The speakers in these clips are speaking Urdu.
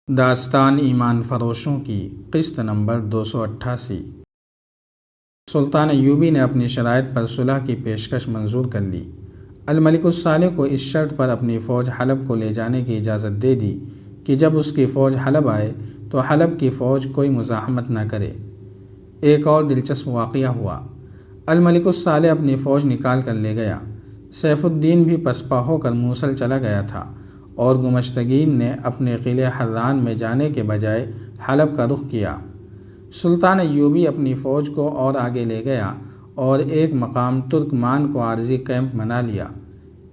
داستان ایمان فروشوں کی قسط نمبر 288۔ سلطان ایوبی نے اپنی شرائط پر صلح کی پیشکش منظور کر لی۔ الملک الصالح کو اس شرط پر اپنی فوج حلب کو لے جانے کی اجازت دے دی کہ جب اس کی فوج حلب آئے تو حلب کی فوج کوئی مزاحمت نہ کرے۔ ایک اور دلچسپ واقعہ ہوا۔ الملک الصالح اپنی فوج نکال کر لے گیا۔ سیف الدین بھی پسپا ہو کر موصل چلا گیا تھا اور گمشتگین نے اپنے قلعے حران میں جانے کے بجائے حلب کا رخ کیا۔ سلطان ایوبی اپنی فوج کو اور آگے لے گیا اور ایک مقام ترکمان کو عارضی کیمپ بنا لیا۔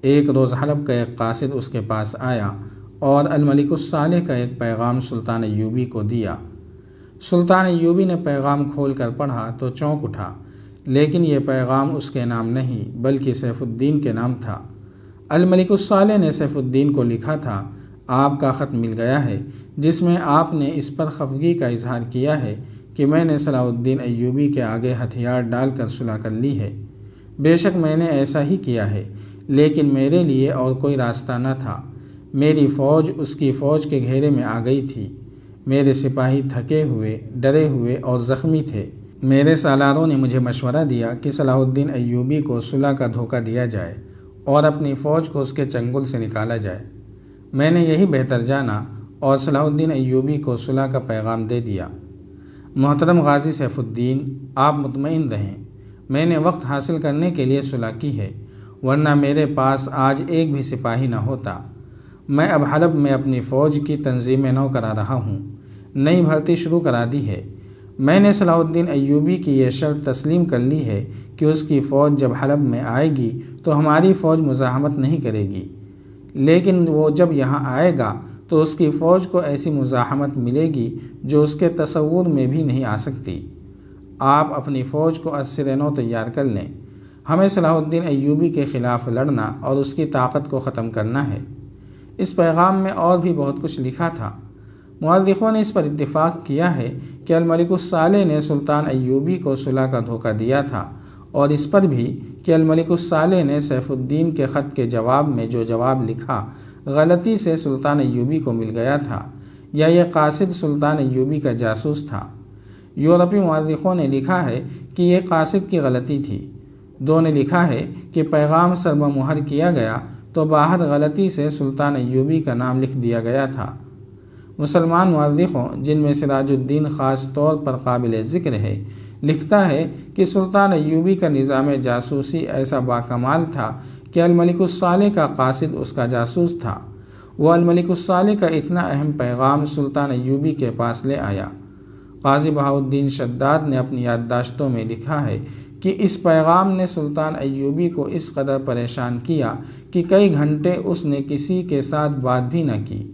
ایک روز حلب کا ایک قاصد اس کے پاس آیا اور الملک الصالح کا ایک پیغام سلطان ایوبی کو دیا۔ سلطان ایوبی نے پیغام کھول کر پڑھا تو چونک اٹھا، لیکن یہ پیغام اس کے نام نہیں بلکہ سیف الدین کے نام تھا۔ الملک الصالح نے سیف الدین کو لکھا تھا، آپ کا خط مل گیا ہے جس میں آپ نے اس پر خفگی کا اظہار کیا ہے کہ میں نے صلاح الدین ایوبی کے آگے ہتھیار ڈال کر صلح کر لی ہے۔ بے شک میں نے ایسا ہی کیا ہے، لیکن میرے لیے اور کوئی راستہ نہ تھا۔ میری فوج اس کی فوج کے گھیرے میں آ گئی تھی۔ میرے سپاہی تھکے ہوئے، ڈرے ہوئے اور زخمی تھے۔ میرے سالاروں نے مجھے مشورہ دیا کہ صلاح الدین ایوبی کو صلح کا دھوکہ دیا جائے اور اپنی فوج کو اس کے چنگل سے نکالا جائے۔ میں نے یہی بہتر جانا اور صلاح الدین ایوبی کو صلح کا پیغام دے دیا۔ محترم غازی سیف الدین، آپ مطمئن رہیں، میں نے وقت حاصل کرنے کے لیے صلح کی ہے، ورنہ میرے پاس آج ایک بھی سپاہی نہ ہوتا۔ میں اب حلب میں اپنی فوج کی تنظیم نو کرا رہا ہوں، نئی بھرتی شروع کرا دی ہے۔ میں نے صلاح الدین ایوبی کی یہ شرط تسلیم کر لی ہے کہ اس کی فوج جب حلب میں آئے گی تو ہماری فوج مزاحمت نہیں کرے گی، لیکن وہ جب یہاں آئے گا تو اس کی فوج کو ایسی مزاحمت ملے گی جو اس کے تصور میں بھی نہیں آ سکتی۔ آپ اپنی فوج کو ازسر نو تیار کر لیں۔ ہمیں صلاح الدین ایوبی کے خلاف لڑنا اور اس کی طاقت کو ختم کرنا ہے۔ اس پیغام میں اور بھی بہت کچھ لکھا تھا۔ مورخوں نے اس پر اتفاق کیا ہے کہ الملک الصالح نے سلطان ایوبی کو صلح کا دھوکہ دیا تھا، اور اس پر بھی کہ الملک الصالح نے سیف الدین کے خط کے جواب میں جو جواب لکھا غلطی سے سلطان ایوبی کو مل گیا تھا، یا یہ قاصد سلطان ایوبی کا جاسوس تھا۔ یورپی مورخوں نے لکھا ہے کہ یہ قاصد کی غلطی تھی۔ دو نے لکھا ہے کہ پیغام سربہ مہر کیا گیا تو باہر غلطی سے سلطان ایوبی کا نام لکھ دیا گیا تھا۔ مسلمان مورخوں، جن میں سراج الدین خاص طور پر قابل ذکر ہے، لکھتا ہے کہ سلطان ایوبی کا نظام جاسوسی ایسا باکمال تھا کہ الملک الصالح کا قاصد اس کا جاسوس تھا۔ وہ الملک الصالح کا اتنا اہم پیغام سلطان ایوبی کے پاس لے آیا۔ قاضی بہاؤالدین شداد نے اپنی یادداشتوں میں لکھا ہے کہ اس پیغام نے سلطان ایوبی کو اس قدر پریشان کیا کہ کئی گھنٹے اس نے کسی کے ساتھ بات بھی نہ کی،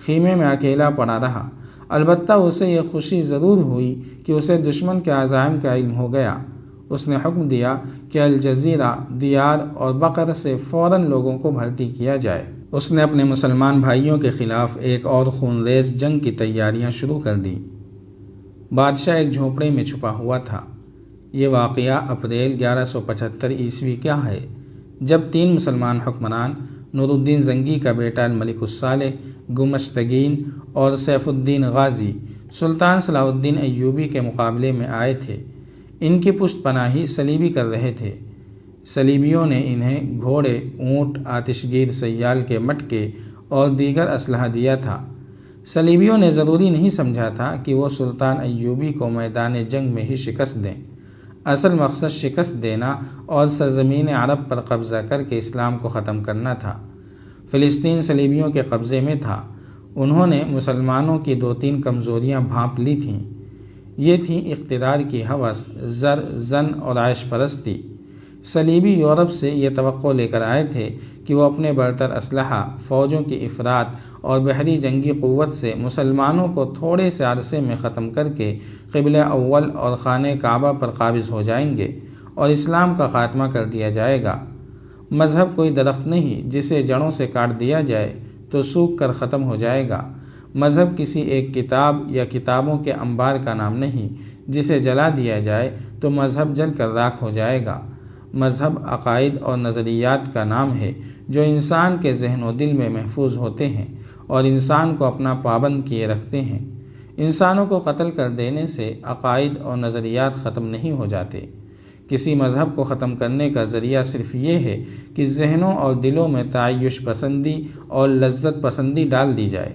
خیمے میں اکیلا پڑا رہا۔ البتہ اسے یہ خوشی ضرور ہوئی کہ اسے دشمن کے عزائم کا علم ہو گیا۔ اس نے حکم دیا کہ الجزیرہ، دیار اور بقر سے فوراً لوگوں کو بھرتی کیا جائے۔ اس نے اپنے مسلمان بھائیوں کے خلاف ایک اور خونریز جنگ کی تیاریاں شروع کر دیں۔ بادشاہ ایک جھونپڑے میں چھپا ہوا تھا۔ یہ واقعہ اپریل 1175 عیسوی کا ہے، جب 3 مسلمان حکمران نور الدین زنگی کا بیٹا الملک الصالح، گمشتگین اور سیف الدین غازی سلطان صلاح الدین ایوبی کے مقابلے میں آئے تھے۔ ان کی پشت پناہی صلیبی کر رہے تھے۔ صلیبیوں نے انہیں گھوڑے، اونٹ، آتشگیر سیال کے مٹکے اور دیگر اسلحہ دیا تھا۔ صلیبیوں نے ضروری نہیں سمجھا تھا کہ وہ سلطان ایوبی کو میدان جنگ میں ہی شکست دیں۔ اصل مقصد شکست دینا اور سرزمین عرب پر قبضہ کر کے اسلام کو ختم کرنا تھا۔ فلسطین صلیبیوں کے قبضے میں تھا۔ انہوں نے مسلمانوں کی 2-3 کمزوریاں بھانپ لی تھیں۔ یہ تھیں اقتدار کی ہوس، زر، زن اور عیش پرستی۔ صلیبی یورپ سے یہ توقع لے کر آئے تھے کہ وہ اپنے برتر اسلحہ، فوجوں کی افراط اور بحری جنگی قوت سے مسلمانوں کو تھوڑے سے عرصے میں ختم کر کے قبلہ اول اور خانہ کعبہ پر قابض ہو جائیں گے اور اسلام کا خاتمہ کر دیا جائے گا۔ مذہب کوئی درخت نہیں جسے جڑوں سے کاٹ دیا جائے تو سوکھ کر ختم ہو جائے گا۔ مذہب کسی ایک کتاب یا کتابوں کے انبار کا نام نہیں جسے جلا دیا جائے تو مذہب جل کر راکھ ہو جائے گا۔ مذہب عقائد اور نظریات کا نام ہے جو انسان کے ذہن و دل میں محفوظ ہوتے ہیں اور انسان کو اپنا پابند کیے رکھتے ہیں۔ انسانوں کو قتل کر دینے سے عقائد اور نظریات ختم نہیں ہو جاتے۔ کسی مذہب کو ختم کرنے کا ذریعہ صرف یہ ہے کہ ذہنوں اور دلوں میں تعیش پسندی اور لذت پسندی ڈال دی جائے۔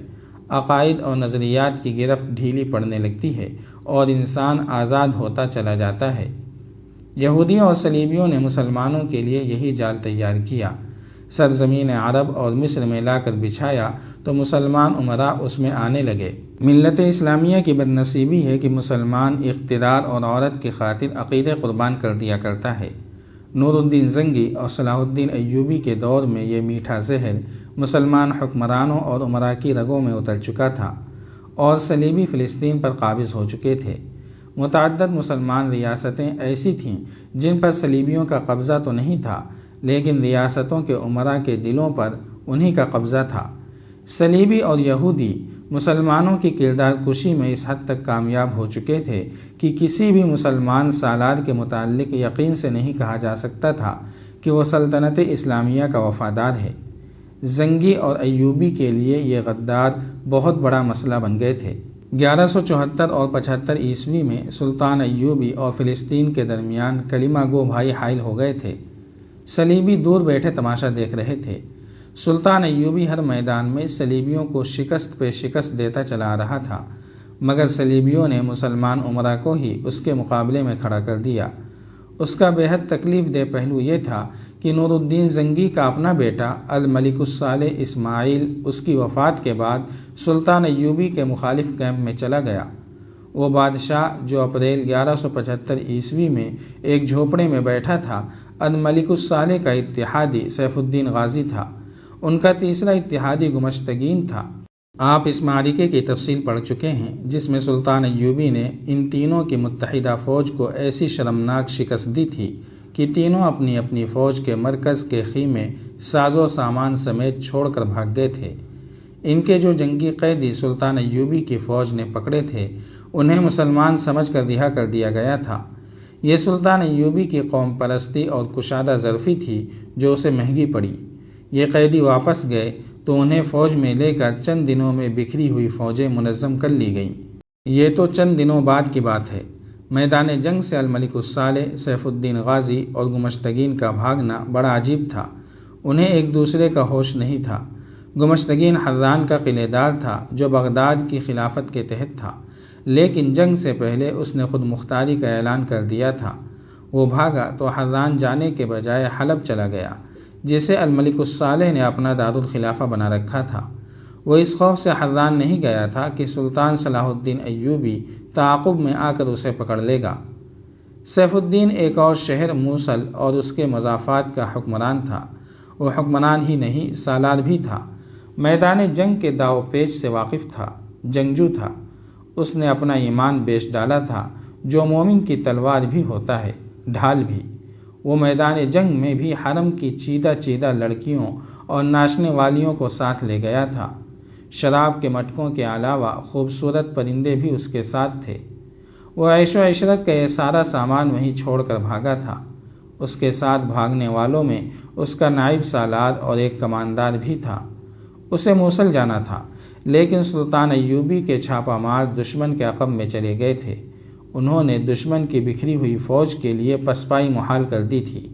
عقائد اور نظریات کی گرفت ڈھیلی پڑنے لگتی ہے اور انسان آزاد ہوتا چلا جاتا ہے۔ یہودیوں اور صلیبیوں نے مسلمانوں کے لیے یہی جال تیار کیا۔ سرزمین عرب اور مصر میں لا کر بچھایا تو مسلمان امراء اس میں آنے لگے۔ ملت اسلامیہ کی بد نصیبی ہے کہ مسلمان اقتدار اور عورت کی خاطر عقیدے قربان کر دیا کرتا ہے۔ نور الدین زنگی اور صلاح الدین ایوبی کے دور میں یہ میٹھا زہر مسلمان حکمرانوں اور امراء کی رگوں میں اتر چکا تھا اور صلیبی فلسطین پر قابض ہو چکے تھے۔ متعدد مسلمان ریاستیں ایسی تھیں جن پر صلیبیوں کا قبضہ تو نہیں تھا، لیکن ریاستوں کے امراء کے دلوں پر انہی کا قبضہ تھا۔ صلیبی اور یہودی مسلمانوں کی کردار کشی میں اس حد تک کامیاب ہو چکے تھے کہ کسی بھی مسلمان سالار کے متعلق یقین سے نہیں کہا جا سکتا تھا کہ وہ سلطنت اسلامیہ کا وفادار ہے۔ زنگی اور ایوبی کے لیے یہ غدار بہت بڑا مسئلہ بن گئے تھے۔ 1174 اور 75 عیسوی میں سلطان ایوبی اور فلسطین کے درمیان کلمہ گو بھائی حائل ہو گئے تھے۔ صلیبی دور بیٹھے تماشا دیکھ رہے تھے۔ سلطان ایوبی ہر میدان میں صلیبیوں کو شکست پہ شکست دیتا چلا آ رہا تھا، مگر صلیبیوں نے مسلمان امراء کو ہی اس کے مقابلے میں کھڑا کر دیا۔ اس کا بے حد تکلیف دہ پہلو یہ تھا کہ نور الدین زنگی کا اپنا بیٹا الملک الصالح اسماعیل اس کی وفات کے بعد سلطان ایوبی کے مخالف کیمپ میں چلا گیا۔ وہ بادشاہ جو اپریل 1175 عیسوی میں ایک جھوپڑے میں بیٹھا تھا، الملک الصالح کا اتحادی سیف الدین غازی تھا۔ ان کا تیسرا اتحادی گمشتگین تھا۔ آپ اس معرکے کی تفصیل پڑھ چکے ہیں جس میں سلطان ایوبی نے ان تینوں کی متحدہ فوج کو ایسی شرمناک شکست دی تھی کہ تینوں اپنی اپنی فوج کے مرکز کے خیمے ساز و سامان سمیت چھوڑ کر بھاگ گئے تھے۔ ان کے جو جنگی قیدی سلطان ایوبی کی فوج نے پکڑے تھے انہیں مسلمان سمجھ کر رہا کر دیا گیا تھا۔ یہ سلطان ایوبی کی قوم پرستی اور کشادہ ظرفی تھی جو اسے مہنگی پڑی۔ یہ قیدی واپس گئے تو انہیں فوج میں لے کر چند دنوں میں بکھری ہوئی فوجیں منظم کر لی گئیں۔ یہ تو چند دنوں بعد کی بات ہے۔ میدان جنگ سے الملک الصالح، سیف الدین غازی اور گمشتگین کا بھاگنا بڑا عجیب تھا۔ انہیں ایک دوسرے کا ہوش نہیں تھا۔ گمشتگین حران کا قلعے دار تھا جو بغداد کی خلافت کے تحت تھا، لیکن جنگ سے پہلے اس نے خود مختاری کا اعلان کر دیا تھا۔ وہ بھاگا تو حران جانے کے بجائے حلب چلا گیا، جسے الملک الصالح نے اپنا دارالخلافہ بنا رکھا تھا۔ وہ اس خوف سے حران نہیں گیا تھا کہ سلطان صلاح الدین ایوبی تعاقب میں آ کر اسے پکڑ لے گا۔ سیف الدین ایک اور شہر موصل اور اس کے مضافات کا حکمران تھا۔ وہ حکمران ہی نہیں، سالار بھی تھا۔ میدان جنگ کے داؤ پیچ سے واقف تھا، جنگجو تھا۔ اس نے اپنا ایمان بیچ ڈالا تھا جو مومن کی تلوار بھی ہوتا ہے، ڈھال بھی۔ وہ میدان جنگ میں بھی حرم کی چیدہ چیدہ لڑکیوں اور ناچنے والیوں کو ساتھ لے گیا تھا۔ شراب کے مٹکوں کے علاوہ خوبصورت پرندے بھی اس کے ساتھ تھے۔ وہ عیش و عشرت کا یہ سارا سامان وہیں چھوڑ کر بھاگا تھا۔ اس کے ساتھ بھاگنے والوں میں اس کا نائب سالار اور ایک کماندار بھی تھا۔ اسے موصل جانا تھا، لیکن سلطان ایوبی کے چھاپہ مار دشمن کے عقب میں چلے گئے تھے۔ انہوں نے دشمن کی بکھری ہوئی فوج کے لیے پسپائی محال کر دی تھی۔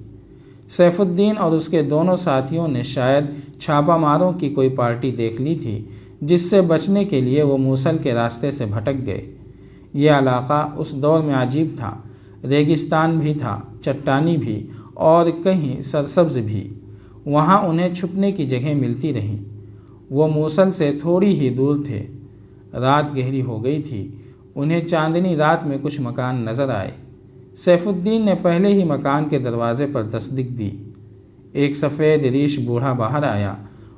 سیف الدین اور اس کے دونوں ساتھیوں نے شاید چھاپہ ماروں کی کوئی پارٹی دیکھ لی تھی، جس سے بچنے کے لیے وہ موصل کے راستے سے بھٹک گئے۔ یہ علاقہ اس دور میں عجیب تھا، ریگستان بھی تھا، چٹانی بھی اور کہیں سرسبز بھی۔ وہاں انہیں چھپنے کی جگہ ملتی رہیں۔ وہ موصل سے تھوڑی ہی دور تھے۔ رات گہری ہو گئی تھی۔ انہیں چاندنی رات میں کچھ مکان نظر آئے۔ سیف الدین نے پہلے ہی مکان کے دروازے پر دستک دی۔ ایک سفید ریش بوڑھا باہر آیا۔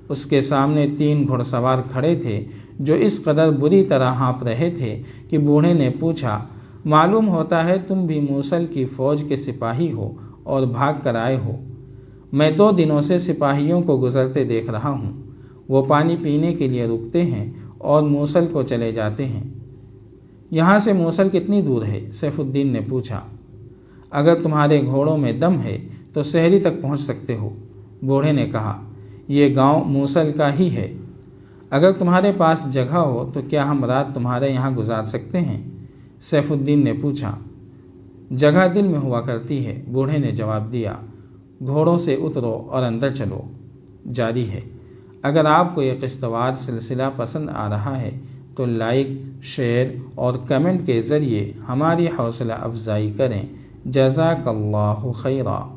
اس کے سامنے 3 گھڑ سوار کھڑے تھے جو اس قدر بری طرح ہانپ رہے تھے کہ بوڑھے نے پوچھا، معلوم ہوتا ہے تم بھی موصل کی فوج کے سپاہی ہو اور بھاگ کر آئے ہو۔ میں 2 دنوں سے سپاہیوں کو گزرتے دیکھ رہا ہوں۔ وہ پانی پینے کے لیے رکتے ہیں اور موصل کو چلے جاتے ہیں۔ یہاں سے موصل کتنی دور ہے؟ سیف الدین نے پوچھا۔ اگر تمہارے گھوڑوں میں دم ہے تو سحری تک پہنچ سکتے ہو، بوڑھے نے کہا۔ یہ گاؤں موصل کا ہی ہے۔ اگر تمہارے پاس جگہ ہو تو کیا ہم رات تمہارے یہاں گزار سکتے ہیں؟ سیف الدین نے پوچھا۔ جگہ دل میں ہوا کرتی ہے، بوڑھے نے جواب دیا۔ گھوڑوں سے اترو اور اندر چلو۔ جاری ہے۔ اگر آپ کو یہ قسط وار سلسلہ پسند آ رہا ہے تو لائک، شیئر اور کمنٹ کے ذریعے ہماری حوصلہ افزائی کریں۔ جزاک اللہ خیرا۔